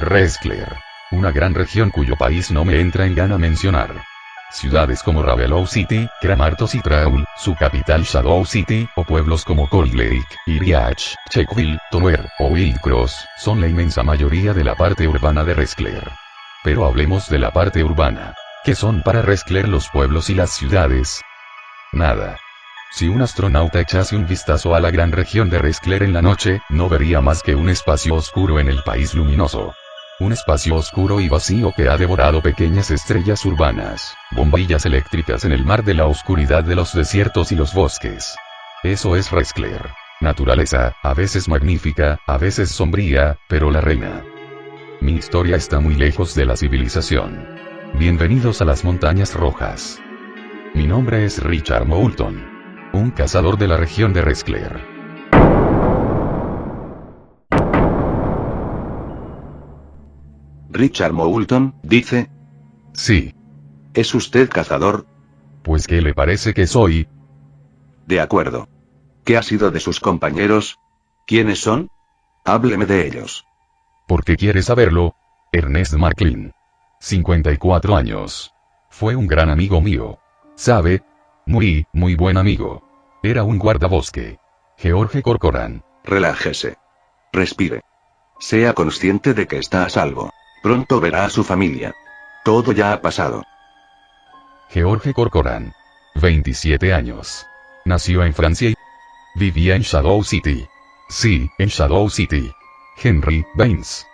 Rescler. Una gran región cuyo país no me entra en gana mencionar. Ciudades como Ravellow City, Kramartos y Traul, su capital Shadow City, o pueblos como Cold Lake, Iriach, Checkville, Tower, o Wildcross, son la inmensa mayoría de la parte urbana de Rescler. Pero hablemos de la parte urbana. ¿Qué son para Rescler los pueblos y las ciudades? Nada. Si un astronauta echase un vistazo a la gran región de Rescler en la noche, no vería más que un espacio oscuro en el país luminoso. Un espacio oscuro y vacío que ha devorado pequeñas estrellas urbanas, bombillas eléctricas en el mar de la oscuridad de los desiertos y los bosques. Eso es Rescler. Naturaleza, a veces magnífica, a veces sombría, pero la reina. Mi historia está muy lejos de la civilización. Bienvenidos a las Montañas Rojas. Mi nombre es Richard Moulton. Un cazador de la región de Rescler. Richard Moulton, dice. Sí. ¿Es usted cazador? Pues ¿qué le parece que soy? De acuerdo. ¿Qué ha sido de sus compañeros? ¿Quiénes son? Hábleme de ellos. ¿Por qué quiere saberlo? Ernest Marklin. 54 años. Fue un gran amigo mío. ¿Sabe? Muy buen amigo. Era un guardabosque. George Corcoran. Relájese. Respire. Sea consciente de que está a salvo. Pronto verá a su familia. Todo ya ha pasado. George Corcoran. 27 años. Nació en Francia y vivía en Shadow City. Sí, en Shadow City. Henry Baines.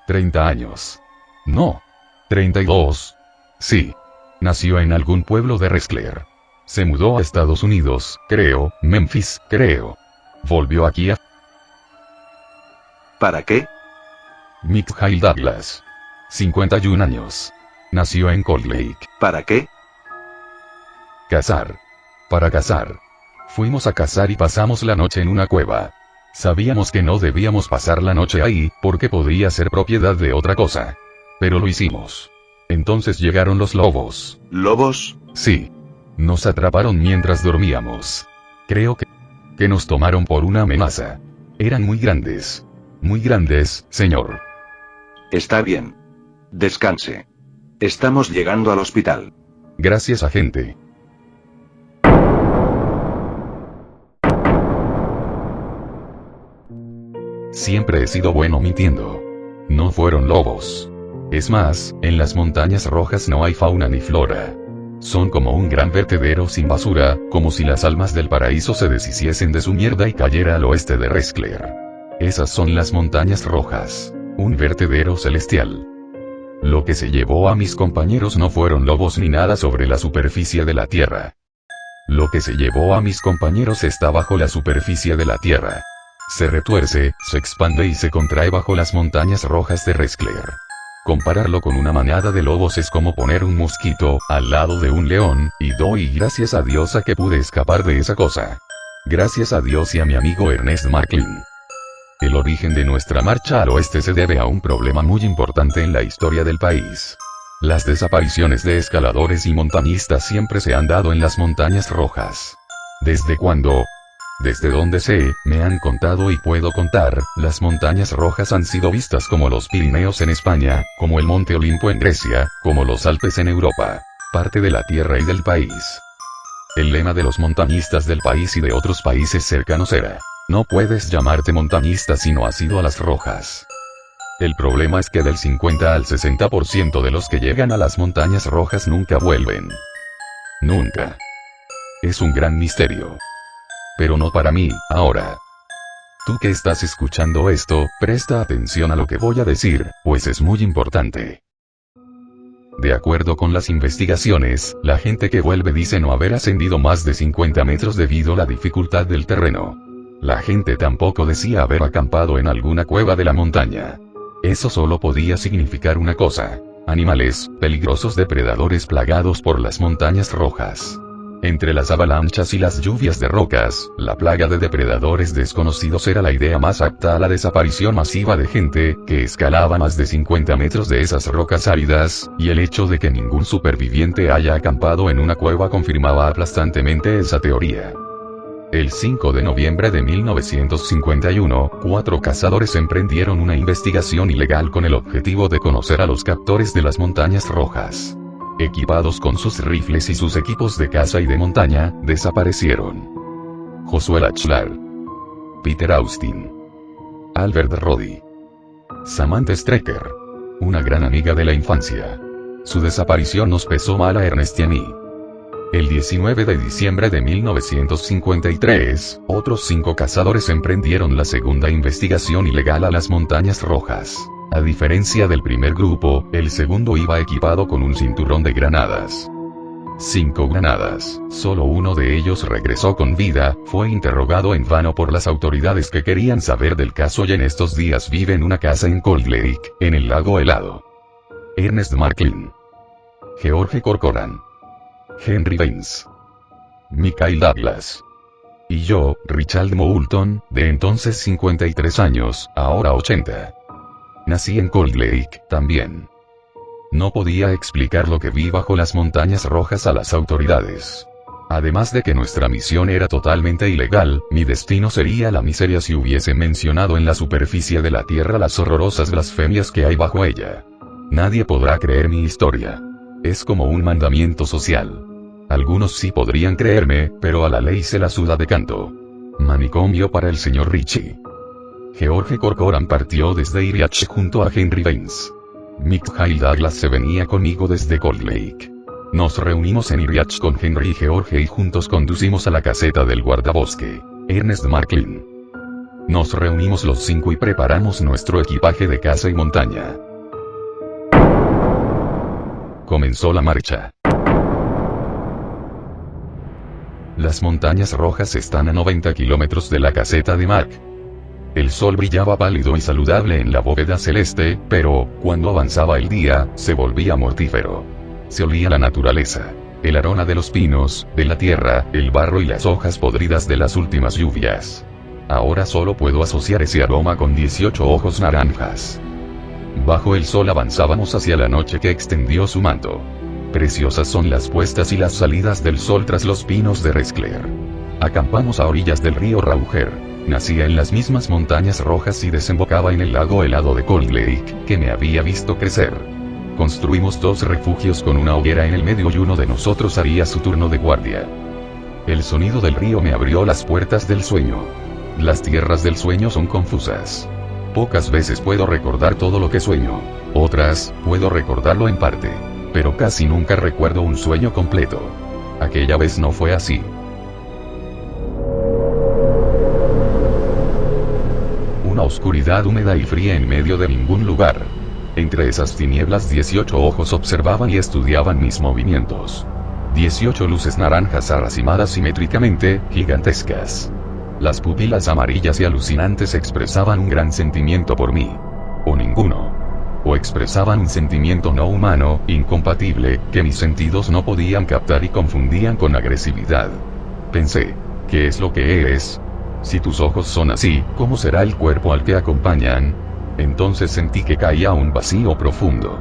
30 años. No. 32. Sí. Nació en algún pueblo de Rescler. Se mudó a Estados Unidos, creo, Memphis, creo. Volvió aquí a... ¿Para qué? Mikhail Douglas. 51 años. Nació en Cold Lake. ¿Para qué? Cazar. Para cazar. Fuimos a cazar y pasamos la noche en una cueva. Sabíamos que no debíamos pasar la noche ahí, porque podría ser propiedad de otra cosa. Pero lo hicimos. Entonces llegaron los lobos. ¿Lobos? Sí. Nos atraparon mientras dormíamos. Creo que nos tomaron por una amenaza. Eran muy grandes. Muy grandes, señor. Está bien. Descanse. Estamos llegando al hospital. Gracias, agente. Siempre he sido bueno mintiendo. No fueron lobos. Es más, en las Montañas Rojas no hay fauna ni flora. Son como un gran vertedero sin basura, como si las almas del paraíso se deshiciesen de su mierda y cayera al oeste de Rescler. Esas son las Montañas Rojas. Un vertedero celestial. Lo que se llevó a mis compañeros no fueron lobos ni nada sobre la superficie de la tierra. Lo que se llevó a mis compañeros está bajo la superficie de la tierra. Se retuerce, se expande y se contrae bajo las Montañas Rojas de Rescler. Compararlo con una manada de lobos es como poner un mosquito al lado de un león, y doy gracias a Dios a que pude escapar de esa cosa. Gracias a Dios y a mi amigo Ernest Marklin. El origen de nuestra marcha al oeste se debe a un problema muy importante en la historia del país. Las desapariciones de escaladores y montañistas siempre se han dado en las Montañas Rojas. ¿Desde cuándo? Desde donde sé, me han contado y puedo contar, las Montañas Rojas han sido vistas como los Pirineos en España, como el Monte Olimpo en Grecia, como los Alpes en Europa. Parte de la tierra y del país. El lema de los montañistas del país y de otros países cercanos era: no puedes llamarte montañista si no has ido a las Rojas. El problema es que del 50 al 60% de los que llegan a las Montañas Rojas nunca vuelven. Nunca. Es un gran misterio. Pero no para mí, ahora. Tú que estás escuchando esto, presta atención a lo que voy a decir, pues es muy importante. De acuerdo con las investigaciones, la gente que vuelve dice no haber ascendido más de 50 metros debido a la dificultad del terreno. La gente tampoco decía haber acampado en alguna cueva de la montaña. Eso solo podía significar una cosa: animales peligrosos, depredadores plagados por las Montañas Rojas. Entre las avalanchas y las lluvias de rocas, la plaga de depredadores desconocidos era la idea más apta a la desaparición masiva de gente que escalaba más de 50 metros de esas rocas áridas, y el hecho de que ningún superviviente haya acampado en una cueva confirmaba aplastantemente esa teoría. El 5 de noviembre de 1951, 4 cazadores emprendieron una investigación ilegal con el objetivo de conocer a los captores de las montañas rojas. Equipados con sus rifles y sus equipos de caza y de montaña, desaparecieron. Josué Lachlar, Peter Austin, Albert Roddy, Samantha Strecker, una gran amiga de la infancia. Su desaparición nos pesó mal a Ernest y a mí. El 19 de diciembre de 1953, otros 5 cazadores emprendieron la segunda investigación ilegal a las montañas rojas. A diferencia del primer grupo, el segundo iba equipado con un cinturón de granadas. 5 granadas. Solo uno de ellos regresó con vida, fue interrogado en vano por las autoridades que querían saber del caso y en estos días vive en una casa en Cold Lake, en el lago helado. Ernest Marklin, George Corcoran, Henry Baines, Michael Douglas. Y yo, Richard Moulton, de entonces 53 años, ahora 80. Nací en Cold Lake, también. No podía explicar lo que vi bajo las montañas rojas a las autoridades. Además de que nuestra misión era totalmente ilegal, mi destino sería la miseria si hubiese mencionado en la superficie de la tierra las horrorosas blasfemias que hay bajo ella. Nadie podrá creer mi historia. Es como un mandamiento social. Algunos sí podrían creerme, pero a la ley se la suda de canto. Manicomio para el señor Ritchie. George Corcoran partió desde Iriach junto a Henry Baines. Michael Douglas se venía conmigo desde Cold Lake. Nos reunimos en Iriach con Henry y George y juntos conducimos a la caseta del guardabosque, Ernest Marklin. Nos reunimos los 5 y preparamos nuestro equipaje de caza y montaña. Comenzó la marcha. Las montañas rojas están a 90 kilómetros de la caseta de Mark. El sol brillaba pálido y saludable en la bóveda celeste, pero, cuando avanzaba el día, se volvía mortífero. Se olía la naturaleza, el aroma de los pinos, de la tierra, el barro y las hojas podridas de las últimas lluvias. Ahora solo puedo asociar ese aroma con 18 ojos naranjas. Bajo el sol avanzábamos hacia la noche que extendió su manto. Preciosas son las puestas y las salidas del sol tras los pinos de Rescler. Acampamos a orillas del río Rauger. Nacía en las mismas montañas rojas y desembocaba en el lago helado de Cold Lake, que me había visto crecer. Construimos 2 refugios con una hoguera en el medio y uno de nosotros haría su turno de guardia. El sonido del río me abrió las puertas del sueño. Las tierras del sueño son confusas. Pocas veces puedo recordar todo lo que sueño. Otras, puedo recordarlo en parte. Pero casi nunca recuerdo un sueño completo. Aquella vez no fue así. Una oscuridad húmeda y fría en medio de ningún lugar. Entre esas tinieblas 18 ojos observaban y estudiaban mis movimientos. 18 luces naranjas arracimadas simétricamente, gigantescas. Las pupilas amarillas y alucinantes expresaban un gran sentimiento por mí. O ninguno. O expresaban un sentimiento no humano, incompatible, que mis sentidos no podían captar y confundían con agresividad. Pensé, ¿qué es lo que eres? Si tus ojos son así, ¿cómo será el cuerpo al que acompañan? Entonces sentí que caía a un vacío profundo.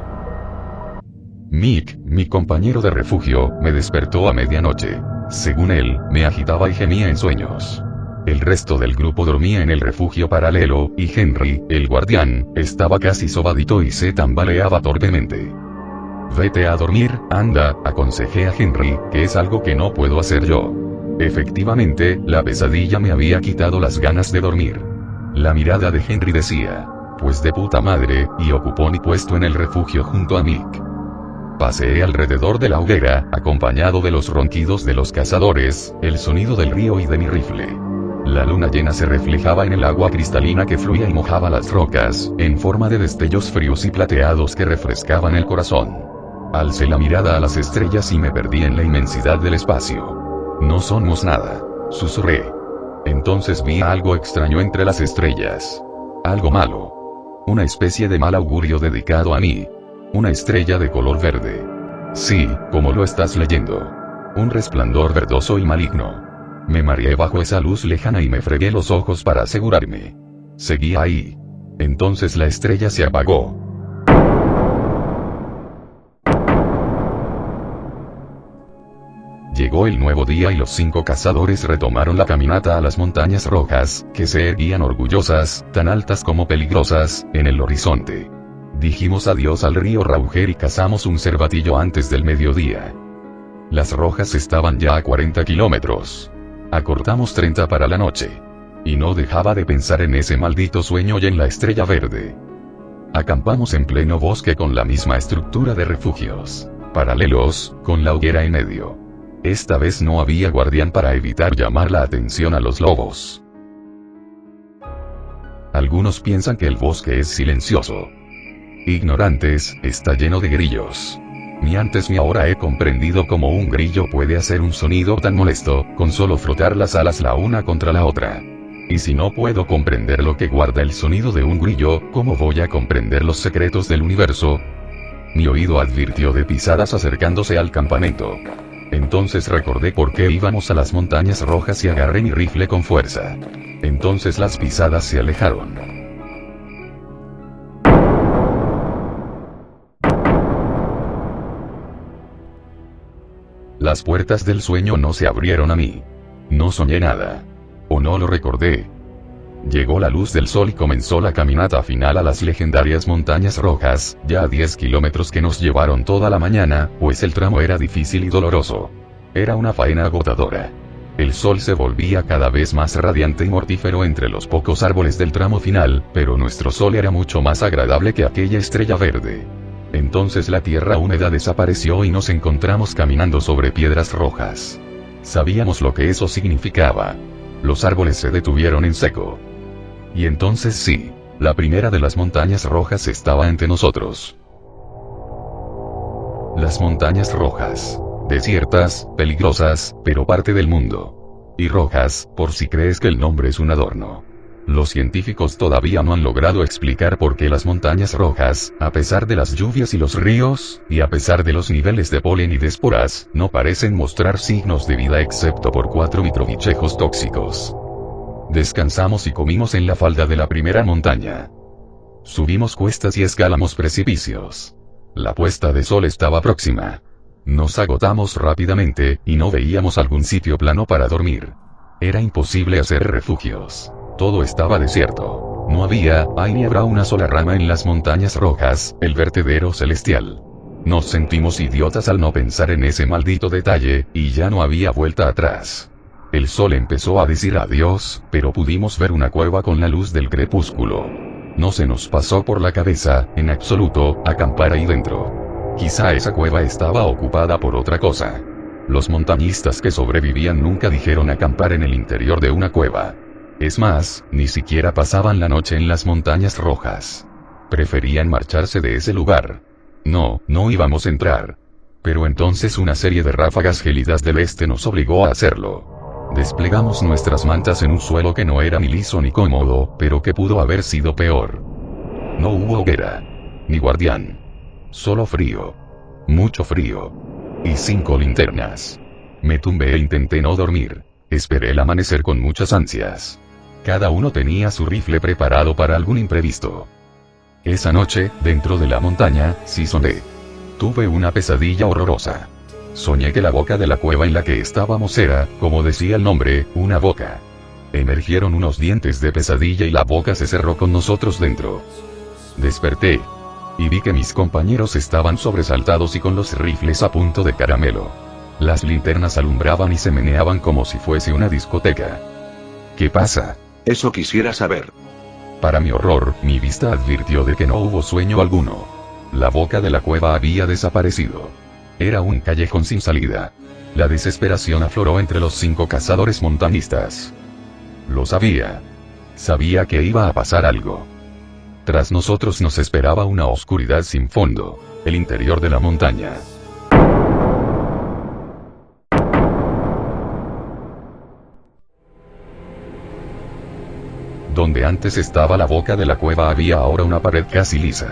Mick, mi compañero de refugio, me despertó a medianoche. Según él, me agitaba y gemía en sueños. El resto del grupo dormía en el refugio paralelo, y Henry, el guardián, estaba casi sobadito y se tambaleaba torpemente. Vete a dormir, anda, aconsejé a Henry, que es algo que no puedo hacer yo. Efectivamente, la pesadilla me había quitado las ganas de dormir. La mirada de Henry decía, pues de puta madre, y ocupó mi puesto en el refugio junto a Mick. Paseé alrededor de la hoguera, acompañado de los ronquidos de los cazadores, el sonido del río y de mi rifle. La luna llena se reflejaba en el agua cristalina que fluía y mojaba las rocas, en forma de destellos fríos y plateados que refrescaban el corazón. Alcé la mirada a las estrellas y me perdí en la inmensidad del espacio. No somos nada, susurré. Entonces vi algo extraño entre las estrellas. Algo malo. Una especie de mal augurio dedicado a mí. Una estrella de color verde. Sí, como lo estás leyendo. Un resplandor verdoso y maligno. Me mareé bajo esa luz lejana y me fregué los ojos para asegurarme. Seguía ahí. Entonces la estrella se apagó. Llegó el nuevo día y los 5 cazadores retomaron la caminata a las montañas rojas, que se erguían orgullosas, tan altas como peligrosas, en el horizonte. Dijimos adiós al río Rauger y cazamos un cervatillo antes del mediodía. Las rojas estaban ya a 40 kilómetros. Acortamos 30 para la noche. Y no dejaba de pensar en ese maldito sueño y en la estrella verde. Acampamos en pleno bosque con la misma estructura de refugios, paralelos, con la hoguera en medio. Esta vez no había guardián para evitar llamar la atención a los lobos. Algunos piensan que el bosque es silencioso. Ignorantes, está lleno de grillos. Ni antes ni ahora he comprendido cómo un grillo puede hacer un sonido tan molesto, con solo frotar las alas la una contra la otra. Y si no puedo comprender lo que guarda el sonido de un grillo, ¿cómo voy a comprender los secretos del universo? Mi oído advirtió de pisadas acercándose al campamento. Entonces recordé por qué íbamos a las montañas rojas y agarré mi rifle con fuerza. Entonces las pisadas se alejaron. Las puertas del sueño no se abrieron a mí. No soñé nada. O no lo recordé. Llegó la luz del sol y comenzó la caminata final a las legendarias montañas rojas, ya a 10 kilómetros que nos llevaron toda la mañana, pues el tramo era difícil y doloroso. Era una faena agotadora. El sol se volvía cada vez más radiante y mortífero entre los pocos árboles del tramo final, pero nuestro sol era mucho más agradable que aquella estrella verde. Entonces la tierra húmeda desapareció y nos encontramos caminando sobre piedras rojas. Sabíamos lo que eso significaba. Los árboles se detuvieron en seco. Y entonces sí, la primera de las montañas rojas estaba ante nosotros. Las montañas rojas. Desiertas, peligrosas, pero parte del mundo. Y rojas, por si crees que el nombre es un adorno. Los científicos todavía no han logrado explicar por qué las montañas rojas, a pesar de las lluvias y los ríos, y a pesar de los niveles de polen y de esporas, no parecen mostrar signos de vida excepto por 4 vitrobichejos tóxicos. Descansamos y comimos en la falda de la primera montaña. Subimos cuestas y escalamos precipicios. La puesta de sol estaba próxima. Nos agotamos rápidamente, y no veíamos algún sitio plano para dormir. Era imposible hacer refugios. Todo estaba desierto. No había, hay ni habrá una sola rama en las montañas rojas, el vertedero celestial. Nos sentimos idiotas al no pensar en ese maldito detalle, y ya no había vuelta atrás. El sol empezó a decir adiós, pero pudimos ver una cueva con la luz del crepúsculo. No se nos pasó por la cabeza, en absoluto, acampar ahí dentro. Quizá esa cueva estaba ocupada por otra cosa. Los montañistas que sobrevivían nunca dijeron acampar en el interior de una cueva. Es más, ni siquiera pasaban la noche en las montañas rojas. Preferían marcharse de ese lugar. No íbamos a entrar. Pero entonces una serie de ráfagas gélidas del este nos obligó a hacerlo. Desplegamos nuestras mantas en un suelo que no era ni liso ni cómodo, pero que pudo haber sido peor. No hubo hoguera. Ni guardián. Solo frío. Mucho frío. Y 5 linternas. Me tumbé e intenté no dormir. Esperé el amanecer con muchas ansias. Cada uno tenía su rifle preparado para algún imprevisto. Esa noche, dentro de la montaña, sí soñé. Tuve una pesadilla horrorosa. Soñé que la boca de la cueva en la que estábamos era, como decía el nombre, una boca. Emergieron unos dientes de pesadilla y la boca se cerró con nosotros dentro. Desperté. Y vi que mis compañeros estaban sobresaltados y con los rifles a punto de caramelo. Las linternas alumbraban y se meneaban como si fuese una discoteca. ¿Qué pasa? Eso quisiera saber. Para mi horror, mi vista advirtió de que no hubo sueño alguno. La boca de la cueva había desaparecido. Era un callejón sin salida. La desesperación afloró entre los 5 cazadores montañistas. Lo sabía. Sabía que iba a pasar algo. Tras nosotros nos esperaba una oscuridad sin fondo, el interior de la montaña. Donde antes estaba la boca de la cueva había ahora una pared casi lisa.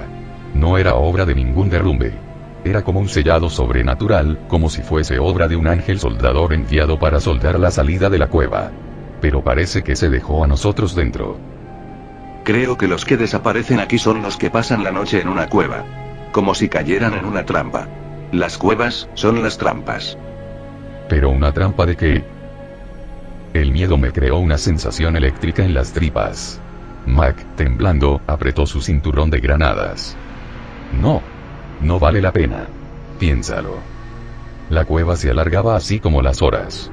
No era obra de ningún derrumbe. Era como un sellado sobrenatural, como si fuese obra de un ángel soldador enviado para soldar la salida de la cueva. Pero parece que se dejó a nosotros dentro. Creo que los que desaparecen aquí son los que pasan la noche en una cueva. Como si cayeran en una trampa. Las cuevas son las trampas. ¿Pero una trampa de qué? El miedo me creó una sensación eléctrica en las tripas. Mac, temblando, apretó su cinturón de granadas. No. No vale la pena. Piénsalo. La cueva se alargaba así como las horas.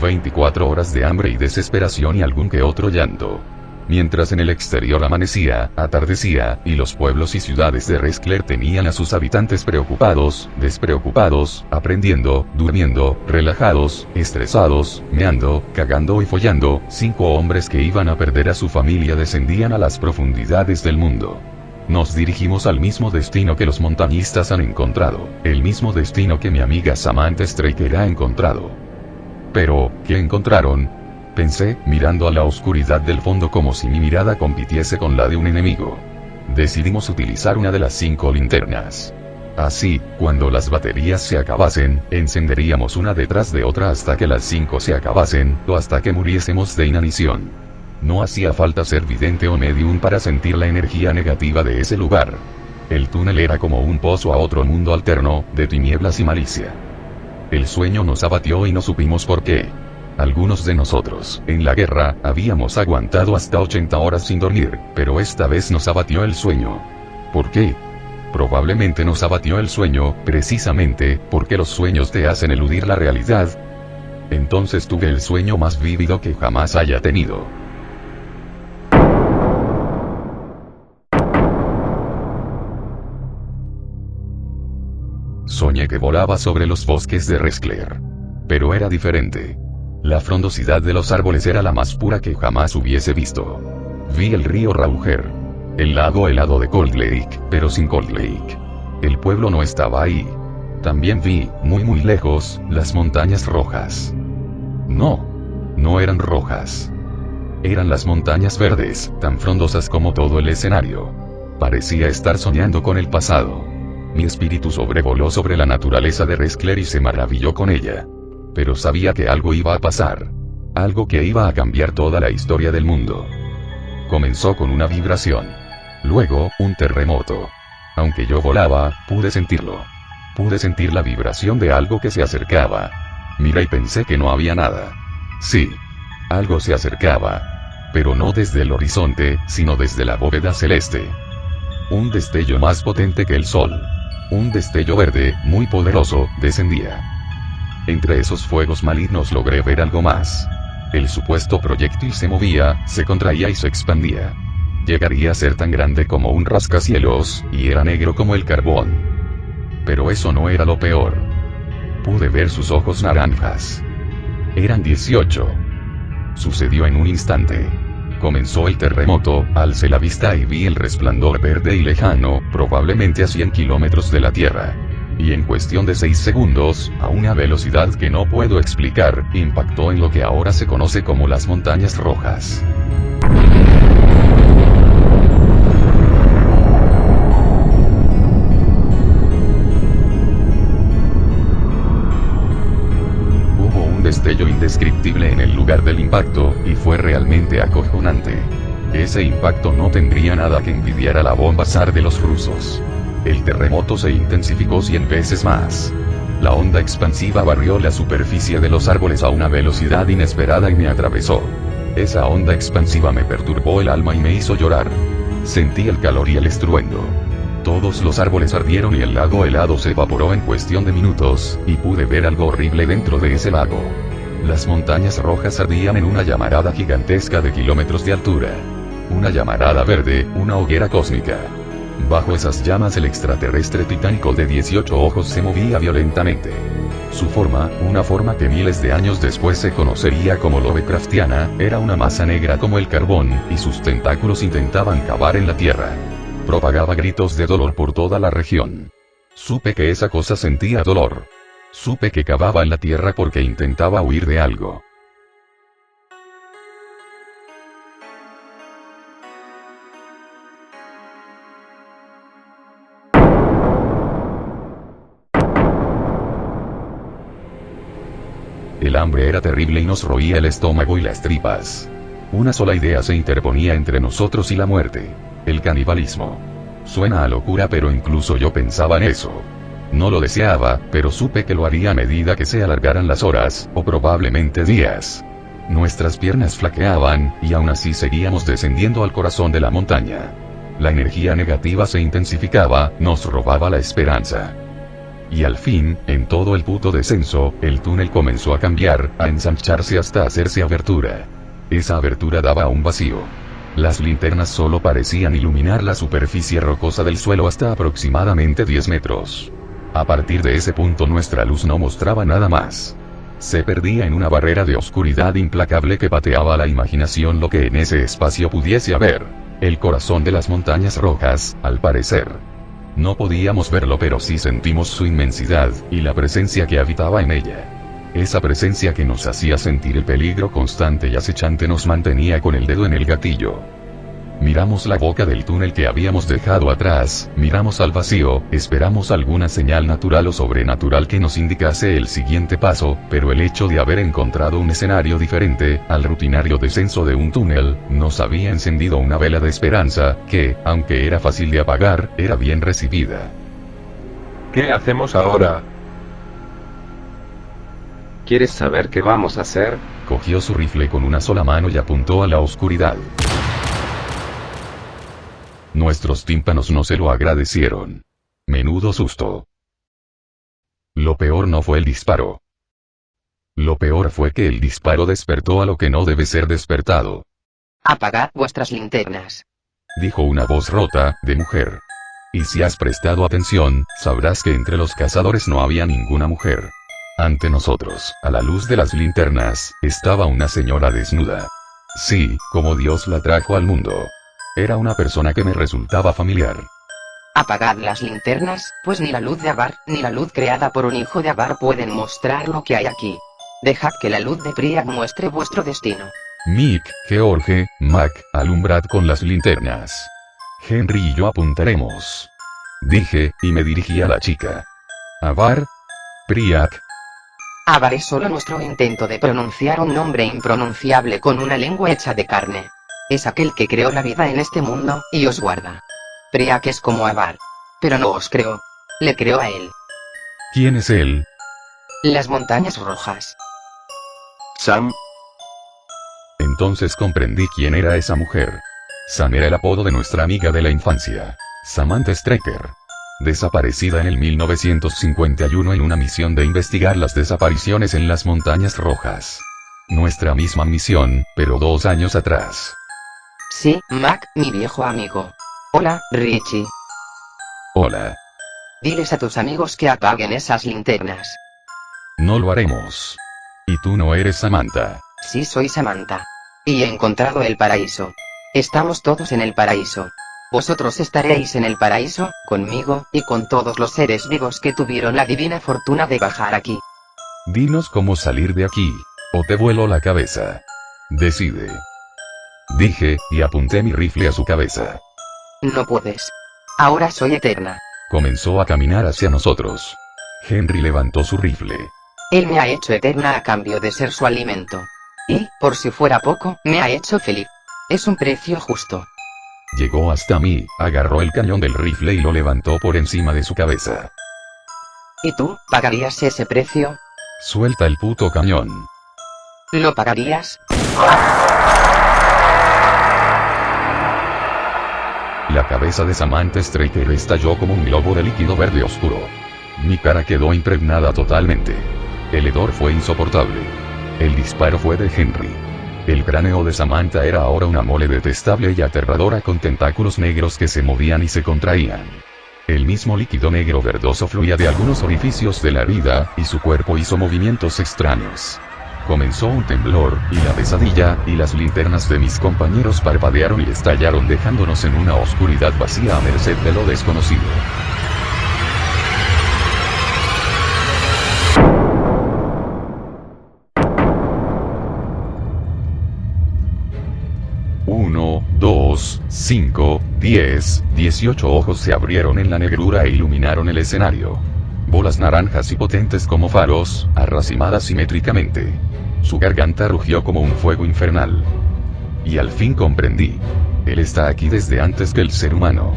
24 horas de hambre y desesperación y algún que otro llanto. Mientras en el exterior amanecía, atardecía, y los pueblos y ciudades de Reskler tenían a sus habitantes preocupados, despreocupados, aprendiendo, durmiendo, relajados, estresados, meando, cagando y follando, 5 hombres que iban a perder a su familia descendían a las profundidades del mundo. Nos dirigimos al mismo destino que los montañistas han encontrado, el mismo destino que mi amiga Samantha Straker ha encontrado. Pero, ¿qué encontraron? Pensé, mirando a la oscuridad del fondo como si mi mirada compitiese con la de un enemigo. Decidimos utilizar una de las 5 linternas. Así, cuando las baterías se acabasen, encenderíamos una detrás de otra hasta que las 5 se acabasen, o hasta que muriésemos de inanición. No hacía falta ser vidente o medium para sentir la energía negativa de ese lugar. El túnel era como un pozo a otro mundo alterno, de tinieblas y malicia. El sueño nos abatió y no supimos por qué. Algunos de nosotros, en la guerra, habíamos aguantado hasta 80 horas sin dormir, pero esta vez nos abatió el sueño. ¿Por qué? Probablemente nos abatió el sueño, precisamente, porque los sueños te hacen eludir la realidad. Entonces tuve el sueño más vívido que jamás haya tenido. Soñé que volaba sobre los bosques de Reskler. Pero era diferente. La frondosidad de los árboles era la más pura que jamás hubiese visto. Vi el río Rauger. El lago helado de Cold Lake, pero sin Cold Lake. El pueblo no estaba ahí. También vi, muy lejos, las montañas rojas. No. No eran rojas. Eran las montañas verdes, tan frondosas como todo el escenario. Parecía estar soñando con el pasado. Mi espíritu sobrevoló sobre la naturaleza de Reskler y se maravilló con ella. Pero sabía que algo iba a pasar. Algo que iba a cambiar toda la historia del mundo. Comenzó con una vibración. Luego, un terremoto. Aunque yo volaba, pude sentirlo. Pude sentir la vibración de algo que se acercaba. Miré y pensé que no había nada. Sí. Algo se acercaba. Pero no desde el horizonte, sino desde la bóveda celeste. Un destello más potente que el sol. Un destello verde, muy poderoso, descendía. Entre esos fuegos malignos logré ver algo más. El supuesto proyectil se movía, se contraía y se expandía. Llegaría a ser tan grande como un rascacielos, y era negro como el carbón. Pero eso no era lo peor. Pude ver sus ojos naranjas. Eran 18. Sucedió en un instante. Comenzó el terremoto, alcé la vista y vi el resplandor verde y lejano, probablemente a 100 kilómetros de la Tierra. Y en cuestión de 6 segundos, a una velocidad que no puedo explicar, impactó en lo que ahora se conoce como las montañas rojas. Hubo un destello indescriptible en el lugar del impacto, y fue realmente acojonante. Ese impacto no tendría nada que envidiar a la bomba SAR de los rusos. El terremoto se intensificó 100 veces más. La onda expansiva barrió la superficie de los árboles a una velocidad inesperada y me atravesó. Esa onda expansiva me perturbó el alma y me hizo llorar. Sentí el calor y el estruendo. Todos los árboles ardieron y el lago helado se evaporó en cuestión de minutos, y pude ver algo horrible dentro de ese lago. Las montañas rojas ardían en una llamarada gigantesca de kilómetros de altura. Una llamarada verde, una hoguera cósmica. Bajo esas llamas el extraterrestre titánico de 18 ojos se movía violentamente. Su forma, una forma que miles de años después se conocería como Lovecraftiana, era una masa negra como el carbón, y sus tentáculos intentaban cavar en la tierra. Propagaba gritos de dolor por toda la región. Supe que esa cosa sentía dolor. Supe que cavaba en la tierra porque intentaba huir de algo. El hambre era terrible y nos roía el estómago y las tripas. Una sola idea se interponía entre nosotros y la muerte: el canibalismo. Suena a locura, pero incluso yo pensaba en eso. No lo deseaba, pero supe que lo haría a medida que se alargaran las horas, o probablemente días. Nuestras piernas flaqueaban, y aún así seguíamos descendiendo al corazón de la montaña. La energía negativa se intensificaba, nos robaba la esperanza. Y al fin, en todo el puto descenso, el túnel comenzó a cambiar, a ensancharse hasta hacerse abertura. Esa abertura daba a un vacío. Las linternas solo parecían iluminar la superficie rocosa del suelo hasta aproximadamente 10 metros. A partir de ese punto nuestra luz no mostraba nada más. Se perdía en una barrera de oscuridad implacable que pateaba a la imaginación lo que en ese espacio pudiese haber. El corazón de las montañas rojas, al parecer. No podíamos verlo, pero sí sentimos su inmensidad, y la presencia que habitaba en ella. Esa presencia que nos hacía sentir el peligro constante y acechante nos mantenía con el dedo en el gatillo. Miramos la boca del túnel que habíamos dejado atrás, miramos al vacío, esperamos alguna señal natural o sobrenatural que nos indicase el siguiente paso, pero el hecho de haber encontrado un escenario diferente, al rutinario descenso de un túnel, nos había encendido una vela de esperanza, que, aunque era fácil de apagar, era bien recibida. ¿Qué hacemos ahora? ¿Quieres saber qué vamos a hacer? Cogió su rifle con una sola mano y apuntó a la oscuridad. Nuestros tímpanos no se lo agradecieron. Menudo susto. Lo peor no fue el disparo. Lo peor fue que el disparo despertó a lo que no debe ser despertado. Apagad vuestras linternas. Dijo una voz rota, de mujer. Y si has prestado atención, sabrás que entre los cazadores no había ninguna mujer. Ante nosotros, a la luz de las linternas, estaba una señora desnuda. Sí, como Dios la trajo al mundo. Era una persona que me resultaba familiar. Apagad las linternas, pues ni la luz de Avar, ni la luz creada por un hijo de Avar pueden mostrar lo que hay aquí. Dejad que la luz de Priap muestre vuestro destino. Mick, George, Mac, alumbrad con las linternas. Henry y yo apuntaremos. Dije, y me dirigí a la chica. Avar. Priap. Avar es solo nuestro intento de pronunciar un nombre impronunciable con una lengua hecha de carne. Es aquel que creó la vida en este mundo, y os guarda. Priap es como Avar. Pero no os creó. Le creó a él. ¿Quién es él? Las montañas rojas. Sam. Entonces comprendí quién era esa mujer. Sam era el apodo de nuestra amiga de la infancia. Samantha Straker. Desaparecida en el 1951 en una misión de investigar las desapariciones en las montañas rojas. Nuestra misma misión, pero 2 años atrás. Sí, Mac, mi viejo amigo. Hola, Richie. Hola. Diles a tus amigos que apaguen esas linternas. No lo haremos. Y tú no eres Samantha. Sí, soy Samantha. Y he encontrado el paraíso. Estamos todos en el paraíso. Vosotros estaréis en el paraíso, conmigo, y con todos los seres vivos que tuvieron la divina fortuna de bajar aquí. Dinos cómo salir de aquí, o te vuelo la cabeza. Decide. Dije, y apunté mi rifle a su cabeza. No puedes. Ahora soy eterna. Comenzó a caminar hacia nosotros. Henry levantó su rifle. Él me ha hecho eterna a cambio de ser su alimento. Y, por si fuera poco, me ha hecho feliz. Es un precio justo. Llegó hasta mí, agarró el cañón del rifle y lo levantó por encima de su cabeza. ¿Y tú, pagarías ese precio? Suelta el puto cañón. ¿Lo pagarías? La cabeza de Samantha Straker estalló como un globo de líquido verde oscuro. Mi cara quedó impregnada totalmente. El hedor fue insoportable. El disparo fue de Henry. El cráneo de Samantha era ahora una mole detestable y aterradora con tentáculos negros que se movían y se contraían. El mismo líquido negro verdoso fluía de algunos orificios de la herida, y su cuerpo hizo movimientos extraños. Comenzó un temblor, y la pesadilla, y las linternas de mis compañeros parpadearon y estallaron dejándonos en una oscuridad vacía a merced de lo desconocido. Uno, 2, 5, 10, 18 ojos se abrieron en la negrura e iluminaron el escenario. Bolas naranjas y potentes como faros, arracimadas simétricamente. Su garganta rugió como un fuego infernal. Y al fin comprendí. Él está aquí desde antes que el ser humano.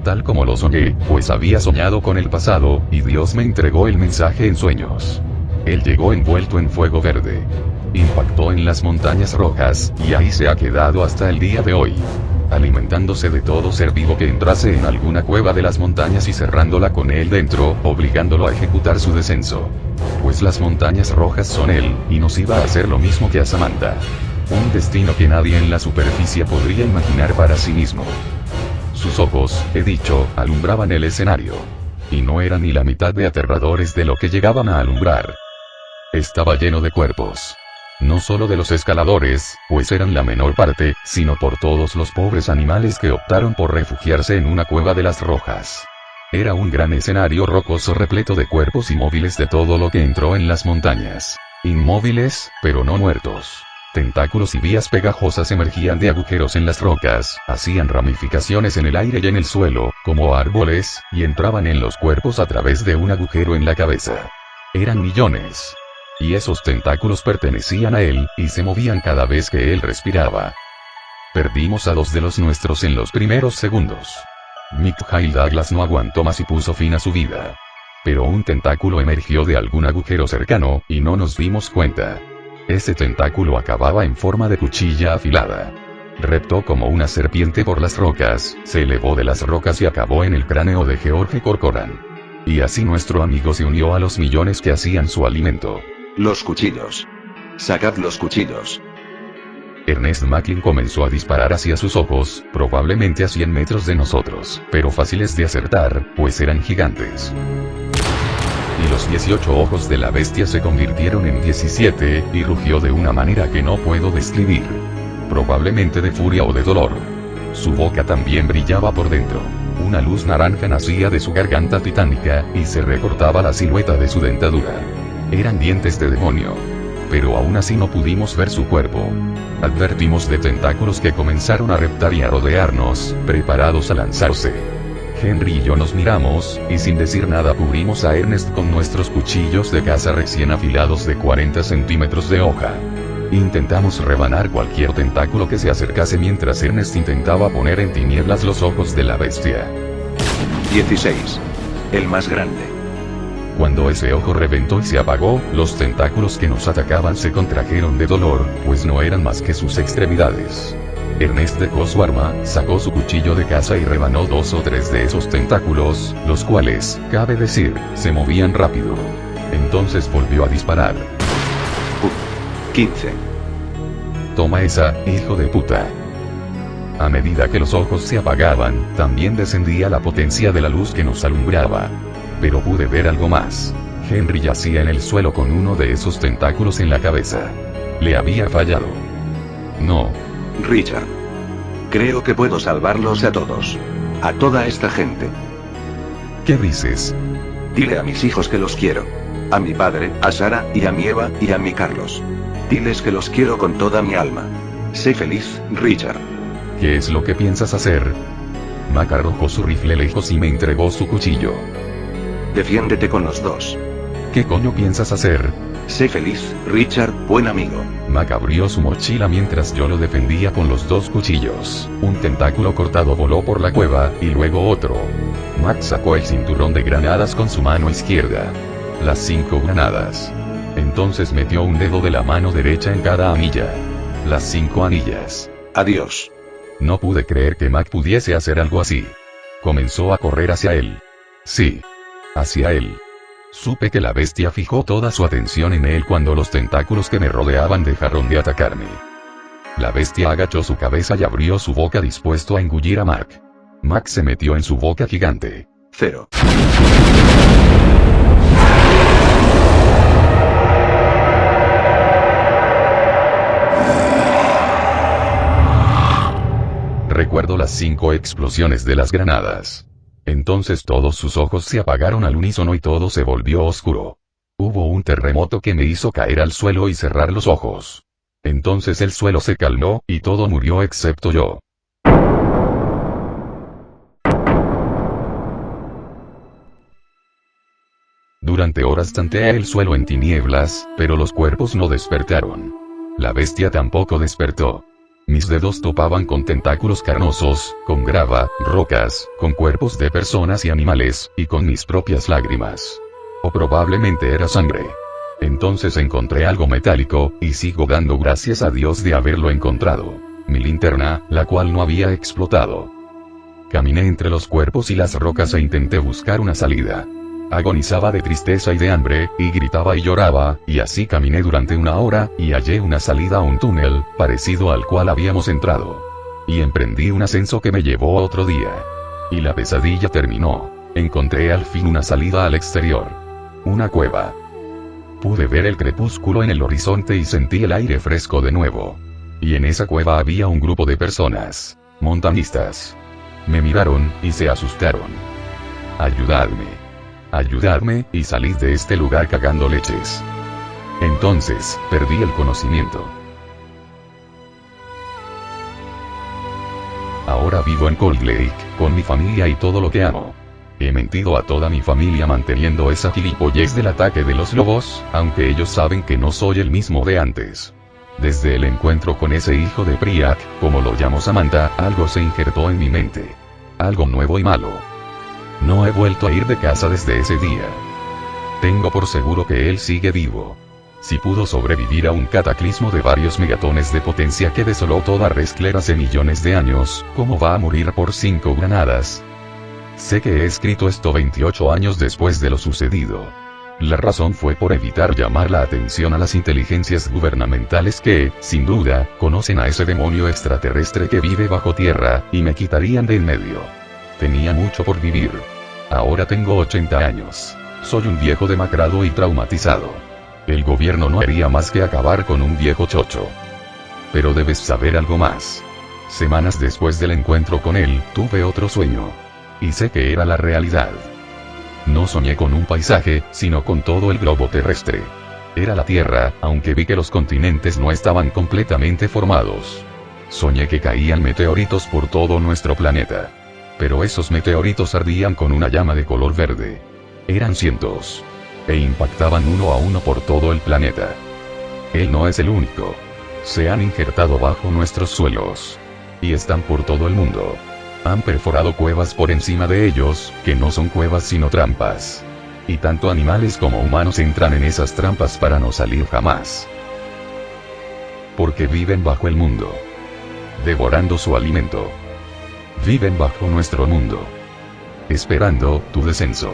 Tal como lo soñé, pues había soñado con el pasado, y Dios me entregó el mensaje en sueños. Él llegó envuelto en fuego verde. Impactó en las montañas rojas, y ahí se ha quedado hasta el día de hoy. Alimentándose de todo ser vivo que entrase en alguna cueva de las montañas y cerrándola con él dentro, obligándolo a ejecutar su descenso. Pues las montañas rojas son él, y nos iba a hacer lo mismo que a Samantha. Un destino que nadie en la superficie podría imaginar para sí mismo. Sus ojos, he dicho, alumbraban el escenario. Y no eran ni la mitad de aterradores de lo que llegaban a alumbrar. Estaba lleno de cuerpos. No solo de los escaladores, pues eran la menor parte, sino por todos los pobres animales que optaron por refugiarse en una cueva de las rojas. Era un gran escenario rocoso repleto de cuerpos inmóviles de todo lo que entró en las montañas. Inmóviles, pero no muertos. Tentáculos y vías pegajosas emergían de agujeros en las rocas, hacían ramificaciones en el aire y en el suelo, como árboles, y entraban en los cuerpos a través de un agujero en la cabeza. Eran millones. Y esos tentáculos pertenecían a él, y se movían cada vez que él respiraba. Perdimos a 2 de los nuestros en los primeros segundos. Mikhail Douglas no aguantó más y puso fin a su vida. Pero un tentáculo emergió de algún agujero cercano, y no nos dimos cuenta. Ese tentáculo acababa en forma de cuchilla afilada. Reptó como una serpiente por las rocas, se elevó de las rocas y acabó en el cráneo de George Corcoran. Y así nuestro amigo se unió a los millones que hacían su alimento. Los cuchillos. Sacad los cuchillos. Ernest Macklin comenzó a disparar hacia sus ojos, probablemente a 100 metros de nosotros, pero fáciles de acertar, pues eran gigantes. Y los 18 ojos de la bestia se convirtieron en 17, y rugió de una manera que no puedo describir. Probablemente de furia o de dolor. Su boca también brillaba por dentro. Una luz naranja nacía de su garganta titánica, y se recortaba la silueta de su dentadura. Eran dientes de demonio. Pero aún así no pudimos ver su cuerpo. Advertimos de tentáculos que comenzaron a reptar y a rodearnos, preparados a lanzarse. Henry y yo nos miramos, y sin decir nada cubrimos a Ernest con nuestros cuchillos de caza recién afilados de 40 centímetros de hoja. Intentamos rebanar cualquier tentáculo que se acercase mientras Ernest intentaba poner en tinieblas los ojos de la bestia. 16. El más grande. Cuando ese ojo reventó y se apagó, los tentáculos que nos atacaban se contrajeron de dolor, pues no eran más que sus extremidades. Ernest dejó su arma, sacó su cuchillo de caza y rebanó 2 o 3 de esos tentáculos, los cuales, cabe decir, se movían rápido. Entonces volvió a disparar. 15. Toma esa, hijo de puta. A medida que los ojos se apagaban, también descendía la potencia de la luz que nos alumbraba. Pero pude ver algo más. Henry yacía en el suelo con uno de esos tentáculos en la cabeza. Le había fallado. No. Richard. Creo que puedo salvarlos a todos. A toda esta gente. ¿Qué dices? Dile a mis hijos que los quiero. A mi padre, a Sara, y a mi Eva, y a mi Carlos. Diles que los quiero con toda mi alma. Sé feliz, Richard. ¿Qué es lo que piensas hacer? Mac arrojó su rifle lejos y me entregó su cuchillo. Defiéndete con los 2. ¿Qué coño piensas hacer? Sé feliz, Richard, buen amigo. Mac abrió su mochila mientras yo lo defendía con los 2 cuchillos. Un tentáculo cortado voló por la cueva, y luego otro. Mac sacó el cinturón de granadas con su mano izquierda. Las 5 granadas. Entonces metió un dedo de la mano derecha en cada anilla. Las 5 anillas. Adiós. No pude creer que Mac pudiese hacer algo así. Comenzó a correr hacia él. Sí. Hacia él. Supe que la bestia fijó toda su atención en él cuando los tentáculos que me rodeaban dejaron de atacarme. La bestia agachó su cabeza y abrió su boca dispuesto a engullir a Mac. Mac se metió en su boca gigante. 0. Recuerdo las 5 explosiones de las granadas. Entonces todos sus ojos se apagaron al unísono y todo se volvió oscuro. Hubo un terremoto que me hizo caer al suelo y cerrar los ojos. Entonces el suelo se calmó, y todo murió excepto yo. Durante horas tanteé el suelo en tinieblas, pero los cuerpos no despertaron. La bestia tampoco despertó. Mis dedos topaban con tentáculos carnosos, con grava, rocas, con cuerpos de personas y animales, y con mis propias lágrimas. O probablemente era sangre. Entonces encontré algo metálico, y sigo dando gracias a Dios de haberlo encontrado. Mi linterna, la cual no había explotado. Caminé entre los cuerpos y las rocas e intenté buscar una salida. Agonizaba de tristeza y de hambre, y gritaba y lloraba, y así caminé durante 1 hora, y hallé una salida a un túnel, parecido al cual habíamos entrado. Y emprendí un ascenso que me llevó a otro día. Y la pesadilla terminó. Encontré al fin una salida al exterior. Una cueva. Pude ver el crepúsculo en el horizonte y sentí el aire fresco de nuevo. Y en esa cueva había un grupo de personas. Montañistas. Me miraron, y se asustaron. Ayudadme. Ayudadme, y salid de este lugar cagando leches. Entonces, perdí el conocimiento. Ahora vivo en Cold Lake, con mi familia y todo lo que amo. He mentido a toda mi familia manteniendo esa gilipollez del ataque de los lobos, aunque ellos saben que no soy el mismo de antes. Desde el encuentro con ese hijo de Priak, como lo llamo Samantha, algo se injertó en mi mente. Algo nuevo y malo. No he vuelto a ir de casa desde ese día. Tengo por seguro que él sigue vivo. Si pudo sobrevivir a un cataclismo de varios megatones de potencia que desoló toda Rescler hace millones de años, ¿cómo va a morir por 5 granadas? Sé que he escrito esto 28 años después de lo sucedido. La razón fue por evitar llamar la atención a las inteligencias gubernamentales que, sin duda, conocen a ese demonio extraterrestre que vive bajo tierra, y me quitarían de en medio. Tenía mucho por vivir. Ahora tengo 80 años. Soy un viejo demacrado y traumatizado. El gobierno no haría más que acabar con un viejo chocho. Pero debes saber algo más. Semanas después del encuentro con él, tuve otro sueño. Y sé que era la realidad. No soñé con un paisaje, sino con todo el globo terrestre. Era la Tierra, aunque vi que los continentes no estaban completamente formados. Soñé que caían meteoritos por todo nuestro planeta. Pero esos meteoritos ardían con una llama de color verde. Eran cientos. E impactaban uno a uno por todo el planeta. Él no es el único. Se han injertado bajo nuestros suelos. Y están por todo el mundo. Han perforado cuevas por encima de ellos, que no son cuevas sino trampas. Y tanto animales como humanos entran en esas trampas para no salir jamás. Porque viven bajo el mundo. Devorando su alimento. Viven bajo nuestro mundo. Esperando tu descenso.